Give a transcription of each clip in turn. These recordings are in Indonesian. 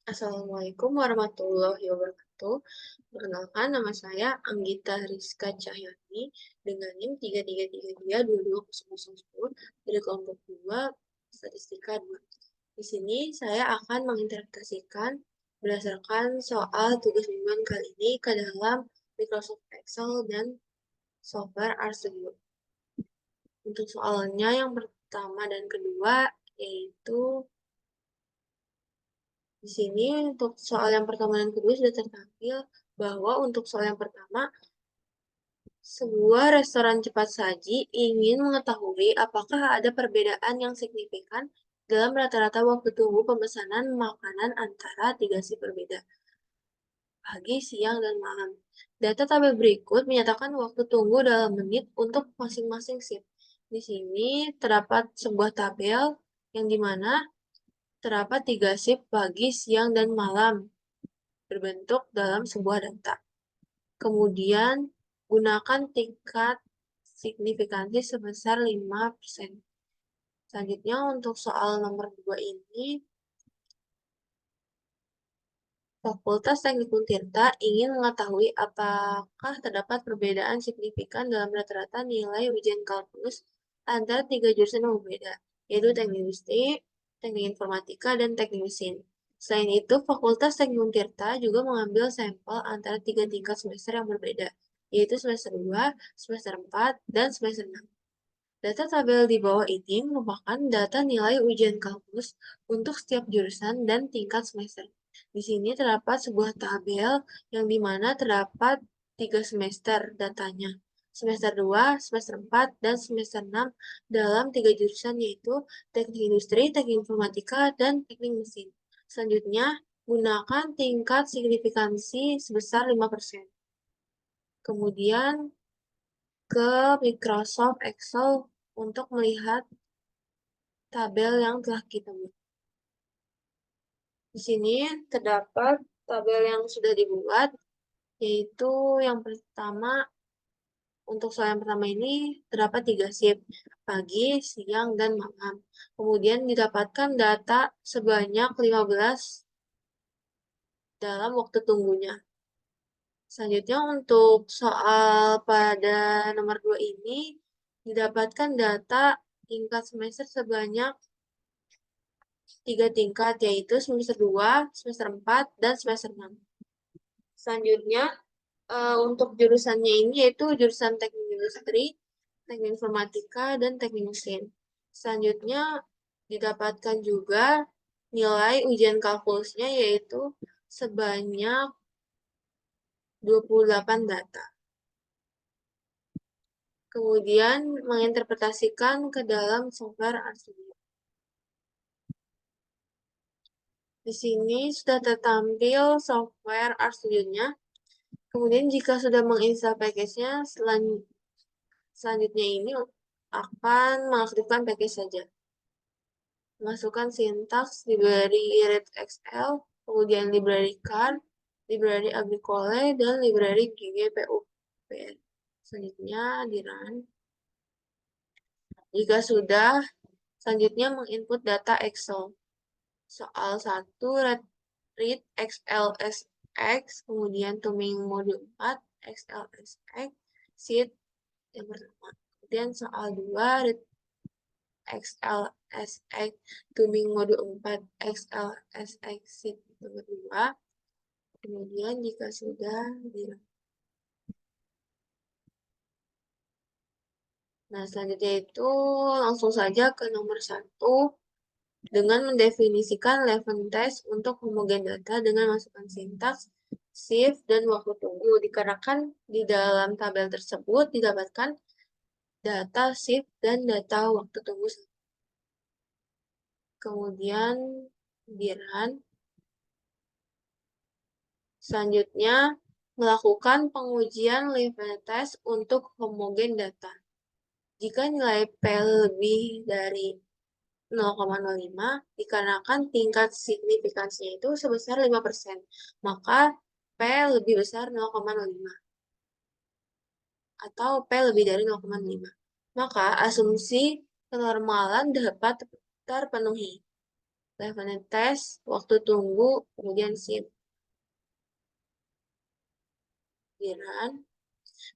Assalamualaikum warahmatullahi wabarakatuh. Perkenalkan, nama saya Anggita Rizka Cahyani dengan NIM 3333220010 dari kelompok 2 Statistika 2. Di sini saya akan menginterpretasikan berdasarkan soal tugas mingguan kali ini ke dalam Microsoft Excel dan software RStudio. Untuk soalnya yang pertama dan kedua yaitu di sini untuk soal yang pertama dan kedua sudah tertampil bahwa untuk soal yang pertama, sebuah restoran cepat saji ingin mengetahui apakah ada perbedaan yang signifikan dalam rata-rata waktu tunggu pemesanan makanan antara tiga shift berbeda, pagi, siang, dan malam. Data tabel berikut menyatakan waktu tunggu dalam menit untuk masing-masing shift. Di sini terdapat sebuah tabel yang dimana terdapat tiga shift pagi, siang, dan malam berbentuk dalam sebuah data. Kemudian, gunakan tingkat signifikansi sebesar 5%. Selanjutnya, untuk soal nomor 2 ini, Fakultas Teknik Untirta ingin mengetahui apakah terdapat perbedaan signifikan dalam rata-rata nilai ujian kalkulus antara tiga jurusan yang berbeda, yaitu teknik listrik, teknik informatika, dan teknik mesin. Selain itu, Fakultas Teknik Untirta juga mengambil sampel antara tiga tingkat semester yang berbeda, yaitu semester 2, semester 4, dan semester 6. Data tabel di bawah ini merupakan data nilai ujian kalkulus untuk setiap jurusan dan tingkat semester. Di sini terdapat sebuah tabel yang dimana terdapat 3 semester datanya. Semester 2, semester 4, dan semester 6 dalam 3 jurusan yaitu teknik industri, teknik informatika, dan teknik mesin. Selanjutnya, gunakan tingkat signifikansi sebesar 5%. Kemudian ke Microsoft Excel untuk melihat tabel yang telah kita buat. Di sini terdapat tabel yang sudah dibuat, yaitu yang pertama, untuk soal yang pertama ini terdapat 3 shift, pagi, siang, dan malam. Kemudian didapatkan data sebanyak 15 dalam waktu tunggunya. Selanjutnya untuk soal pada nomor 2 ini, didapatkan data tingkat semester sebanyak 3 tingkat, yaitu semester 2, semester 4, dan semester 6. Selanjutnya, untuk jurusannya ini yaitu jurusan teknik industri, teknik informatika, dan teknik mesin. Selanjutnya, didapatkan juga nilai ujian kalkulusnya yaitu sebanyak 28 data. Kemudian, menginterpretasikan ke dalam software RStudio. Di sini sudah tertampil software RStudio-nya. Kemudian jika sudah menginstal package-nya, selanjutnya ini akan mengaktifkan package saja. Masukkan sintaks library readxl, kemudian library card, library agricole, dan library ggpupr. Selanjutnya di run. Jika sudah, selanjutnya menginput data Excel. Soal 1, read XLSX, kemudian Tuming mode 4, XLSX, sheet yang pertama. Kemudian soal 2, read XLSX, Tuming mode 4, XLSX, sheet nomor 2. Kemudian jika sudah, nah selanjutnya itu langsung saja ke nomor 1, dengan mendefinisikan level test untuk homogen data dengan masukkan sintaks, shift, dan waktu tunggu. Dikarenakan di dalam tabel tersebut didapatkan data shift dan data waktu tunggu. Kemudian di run. Selanjutnya, melakukan pengujian level test untuk homogen data. Jika nilai P lebih dari 0,05 dikarenakan tingkat signifikansinya itu sebesar 5%, maka P lebih besar 0,05 atau P lebih dari 0,5. Maka asumsi kenormalan dapat terpenuhi. level test, waktu tunggu, kemudian SIM. Kemudian,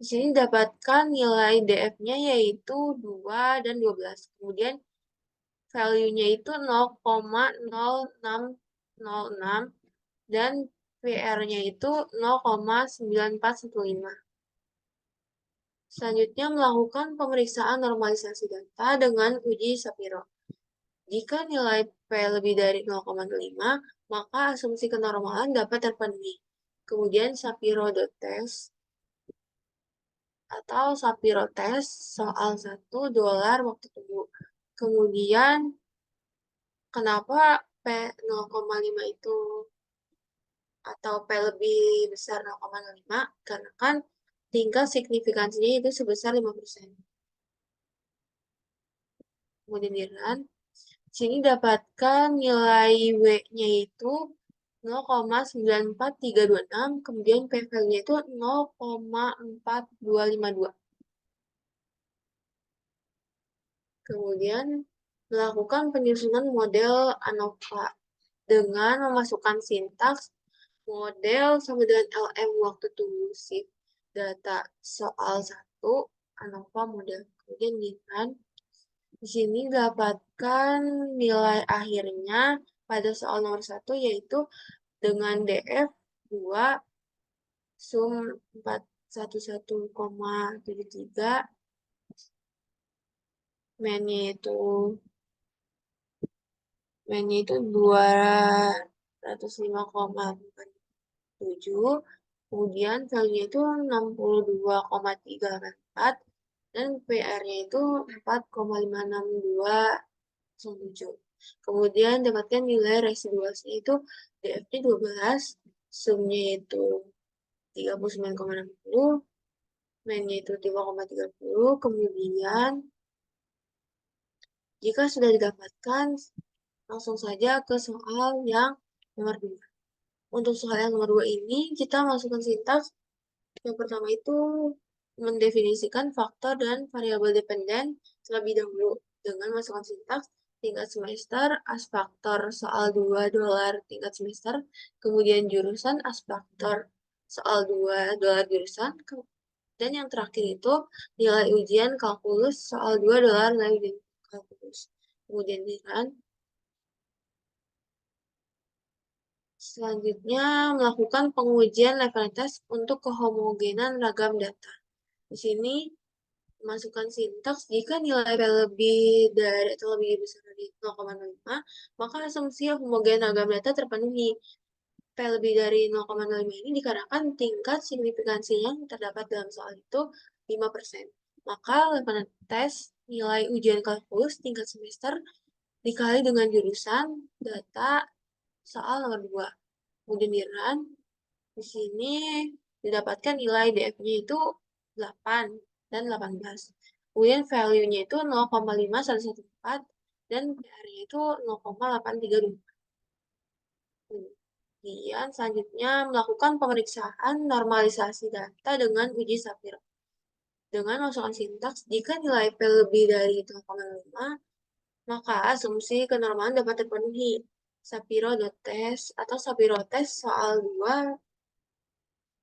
di sini dapatkan nilai DF-nya yaitu 2 dan 12. Kemudian value-nya itu 0,0606 dan PR-nya itu 0,9415. Selanjutnya melakukan pemeriksaan normalisasi data dengan uji Shapiro. Jika nilai P lebih dari 0,5, maka asumsi kenormalan dapat terpenuhi. Kemudian Shapiro-test atau Shapiro-test soal $1 waktu tunggu. Kemudian kenapa P 0,5 itu atau P lebih besar 0,5? Karena kan tingkat signifikansinya itu sebesar 5%. Kemudian sini dapatkan nilai W-nya itu 0,94326, kemudian P-value-nya itu 0,4252. Kemudian melakukan penyusunan model ANOVA dengan memasukkan sintaks model sama dengan LM waktu tunggu shift data soal 1 ANOVA model. Kemudian di sini dapatkan nilai akhirnya pada soal nomor 1 yaitu dengan DF 2 sum 411,73, mainnya itu 205,7, kemudian value-nya itu 62,384 dan PR-nya itu 4,56207. Kemudian dapatkan nilai residualnya itu DF-nya 12, sumnya itu 39,60, mainnya itu 5,30. Kemudian jika sudah didapatkan, langsung saja ke soal yang nomor 2. Untuk soal yang nomor 2 ini, kita masukkan sintaks. Yang pertama itu mendefinisikan faktor dan variabel dependen terlebih dahulu dengan masukkan sintaks tingkat semester, asfaktor soal $2 tingkat semester, kemudian jurusan asfaktor soal $2 jurusan, dan yang terakhir itu nilai ujian kalkulus soal $2 nilai ujian kalkulus. Kemudian selanjutnya melakukan pengujian level test untuk kehomogenan ragam data. Di sini masukkan sintaks jika nilai P lebih dari atau lebih besar dari 0,05, maka asumsi homogen ragam data terpenuhi. P lebih dari 0,05 ini dikarenakan tingkat signifikansinya yang terdapat dalam soal itu 5%. Maka level tes nilai ujian kalkulus tingkat semester dikali dengan jurusan data soal nomor 2. Kemudian di sini didapatkan nilai DF-nya itu 8 dan 18. Kemudian value-nya itu 0,5114 dan PR-nya itu 0,832. Kemudian selanjutnya melakukan pemeriksaan normalisasi data dengan uji Shapiro. Dengan masukkan sintaks, jika nilai P lebih dari 0,5, maka asumsi kenormalan dapat terpenuhi. Shapiro-test atau Shapiro-test soal 2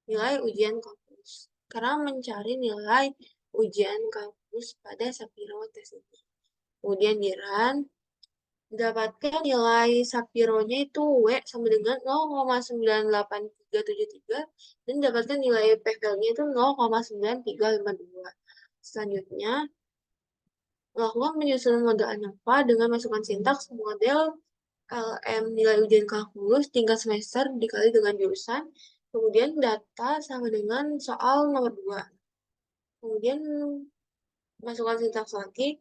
nilai ujian kalkulus. Karena mencari nilai ujian kalkulus pada Shapiro-test ini. Kemudian dapatkan nilai Shapiro-nya itu W sama dengan 0,98373 dan dapatkan nilai PVL-nya itu 0,9352. Selanjutnya, melakukan penyusunan model ANOVA dengan masukkan sintaks model LM nilai ujian kalkulus tingkat semester dikali dengan jurusan, kemudian data sama dengan soal nomor 2. Kemudian masukkan sintaks lagi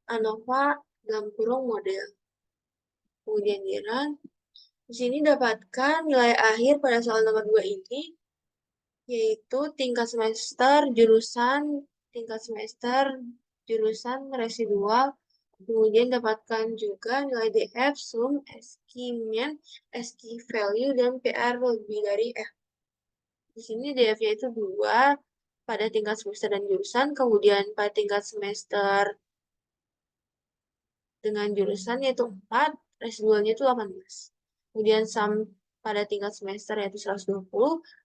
ANOVA dalam kurung model. Kemudian di sini dapatkan nilai akhir pada soal nomor 2 ini, yaitu tingkat semester jurusan residual, kemudian dapatkan juga nilai DF, sum, SKI min, SKI value, dan PR lebih dari F. Di sini DF-nya itu 2 pada tingkat semester dan jurusan, kemudian pada tingkat semester dengan jurusan yaitu 4, residualnya itu 18. Kemudian sum pada tingkat semester yaitu 120,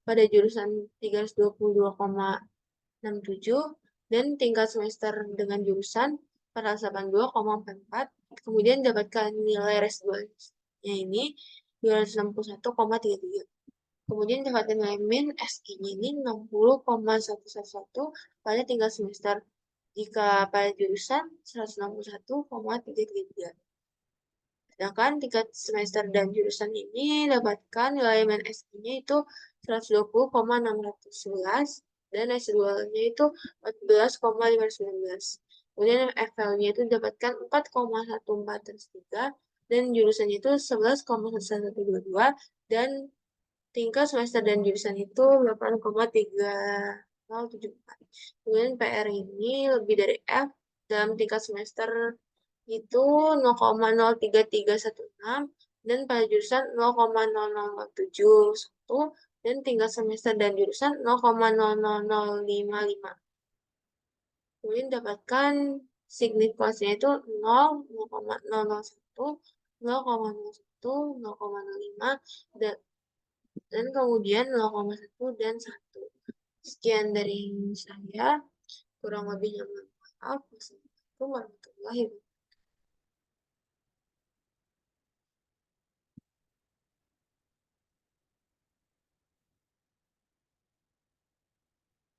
pada jurusan 322,67, dan tingkat semester dengan jurusan 482,44. Kemudian dapatkan nilai residualnya ini 261,33. Kemudian dapatkan nilai min SI-nya ini 60,111 pada tingkat semester. Jika pada jurusan 161,333. Sedangkan tingkat semester dan jurusan ini dapatkan nilai min SI-nya itu 120,611 dan residualnya itu 14,519. Kemudian FL-nya itu dapatkan 4,1433 dan jurusannya itu 11,1122 dan tingkat semester dan jurusan itu 8,3074. Kemudian PR ini lebih dari F dalam tingkat semester itu 0,03316 dan pada jurusan 0,00071 dan tingkat semester dan jurusan 0,00055. Kemudian dapatkan signifikansinya itu 0, 0,001, 0,01, 0,05 dan kemudian 0,1 dan 1. Sekian dari saya, kurang lebihnya mohon maaf. Wassalamualaikum warahmatullahi wabarakatuh.